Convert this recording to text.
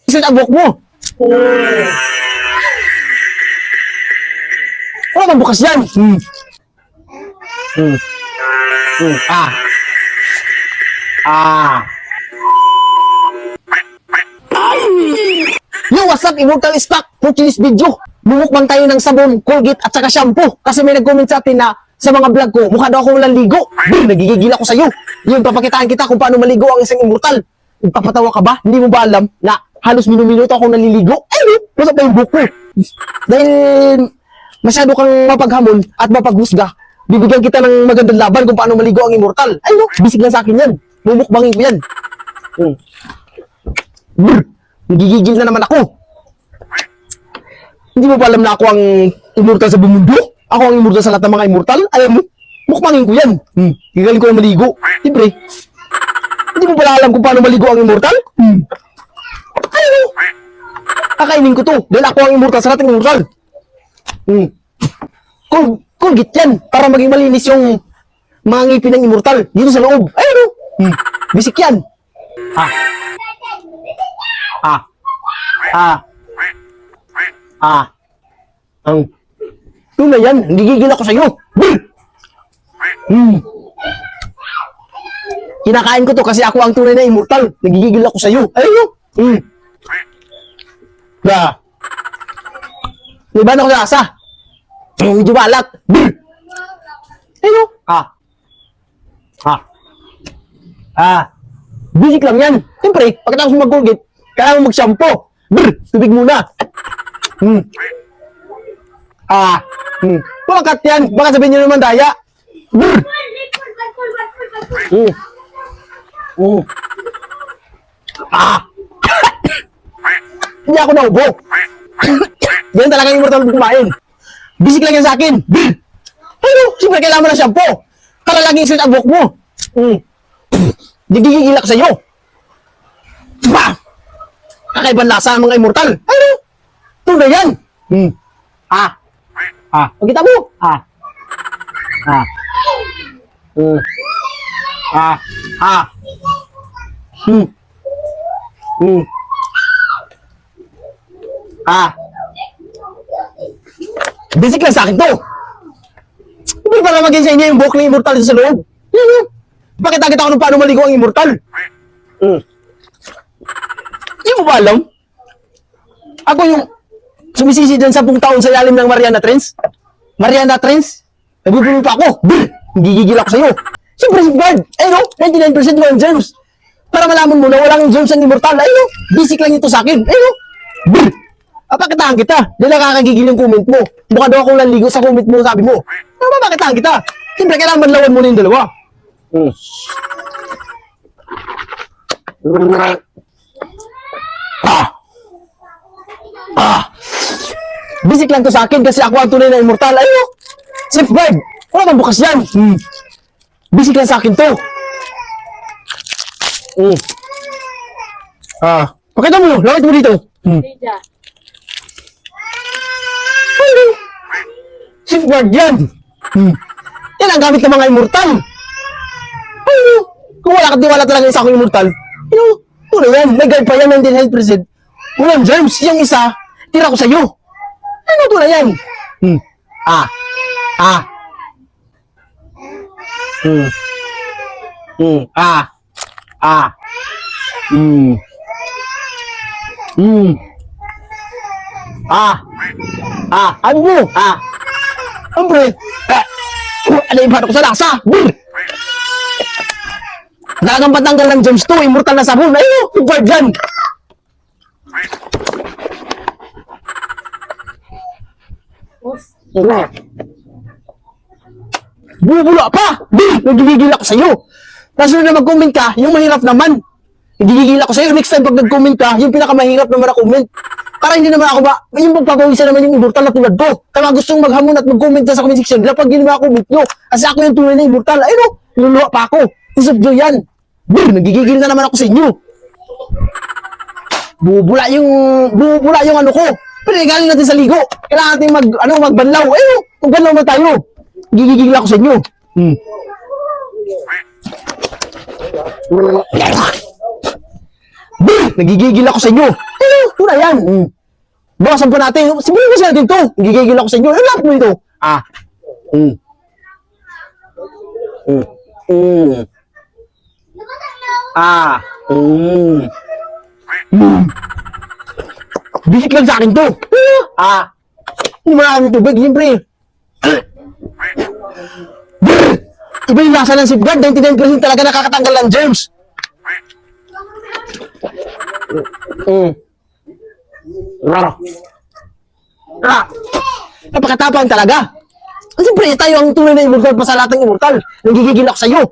Isa ang buhok mo. Wala bang bukas yan? Ah. Ah. Yo, what's up, Immortal Stock? For this video, bumukbang tayo ng sabon, Colgate at saka shampoo. Kasi may nag-comment sa atin na sa mga vlog ko, mukha daw ako walang ligo. Nagigigil ako sa'yo. Yun, papakitaan kita kung paano maligo ang isang immortal. Magpapatawa ka ba? Hindi mo ba alam na halos minuminuto akong naliligo? Ayun, wala pa yung buhok ko. Dahil masyado kang mapaghamon at mapaghusga, bibigyan kita ng magandang laban kung paano maligo ang immortal. Ayun, bisig lang sa akin yan. Bumukbangin ko yan. Nagigigil na naman ako. Hindi mo ba alam na ako ang immortal sa bumundo? Ako ang immortal sa lahat ng mga immortal? Alam mo, mukbangin ko yan. Gigaling ko na maligo. Libre. Hindi mo pala alam kung paano maligo ang immortal? Ayun mo. Kakainin ko to. Dahil ako ang immortal sa lahat ng immortal. Colgate yan. Para maging malinis yung mga ngipin ng immortal. Dito sa loob. Ayun mo. Bisik yan. Ang tunay yan, nagigigil ako sa'yo. Kinakain ko to kasi ako ang tunay na immortal. Nagigigil ako sa'yo. Ayun yun. Diba na ako sa asa? Medyo balat. Ayun. Basic lang yan. Siyempre, pagkatapos mo mag-Colgate, kailangan mo mag-shampoo. Tubig muna. Walang cut yan. Baka sabihin nyo naman daya. Hindi ako naubo. Yan talagang immortal kumain. Basic lang yan sa akin. Ano? Siyempre kailangan mo ng shampoo. Kalalaging sweet ang buhok mo. Nagigigil ako sa'yo. Kakaibang lasa ang mga immortal. Ano? Tunay yan. Pagkita mo. Basic lang sa akin to. Hindi para maging sa inyo yung buhok ng immortal sa loob. Pakita kita ko kung paano maligo ang immortal. Hindi mo ba alam? Ako yung sumisisi dyan 10 taon sa ilalim ng Mariana Trench. Mariana Trench? Nagbubulo pa ako. Gigigil ako sa'yo. Siyempre si guard. Ayun o, 99% walang germs. Para malaman mo na walang germs ang immortal. Ayun o, basic lang ito sa akin. Ayun o. Papakitaan kita. Dahil nakakagigil yung comment mo. Mukha daw akong laligo sa comment mo, sabi mo. Papakitaan kita. Siyempre kailangan manlawan mo na yung dalawa. Basic lang to sa akin kasi ako ang tunay na immortal. Ayun o. Safeguard. Wala bang bukas yan. Basic lang sa akin to. Pakita mo. Lawit mo dito. Safeguard yan. Yan ang gamit ng mga immortal. Ayun. Kung wala ka diwala talaga isa akong immortal. Ayun. Tunay yan. Nag-guard pa yan 99%. Walang germs. Yung isa, tira ko sa'yo. Ano tunay yan? Ano mo? Hombre. Ano yung ko sa lasa? Talagang patanggal ng germs to. Immortal na sabon. Ayun, yung guard yan. Bubula pa! Nagigigil ako sa'yo. Tapos na mag-comment ka, yung mahirap naman. Nagigigil ako sa'yo. Next time pag nag-comment ka, yung pinakamahirap naman na comment. Para hindi naman ako ba, yung pagpapawisan naman yung immortal na tulad ko. Kaya gustong maghamon at mag-comment sa comment section, dapat ginawa ko comment nyo. Kasi ako yung tunay na immortal. Ayun o, niluluwa pa ako. Isip nyo yan. Nagigigil na naman ako sa inyo. Bubula yung ano ko. Pero galing natin sa ligo. Kailangan natin magbanlaw. Ayun, magbanlaw na tayo. Gigigil ako sa inyo. Nagigigil ako sa inyo. Ito na yan. Bawasan pa natin. Simulan kasi natin to. Nagigigil ako sa inyo. Ilap mo ito. Bisit lang sa akin to. Hindi maraming tubig, siyempre. Iba yung lasa ng safeguard. 99% talaga nakakatanggal ng germs. Napakatapang talaga. Siyempre, tayo ang tunay na immortal pa sa lahat ng immortal. Nagigigil ako sa'yo.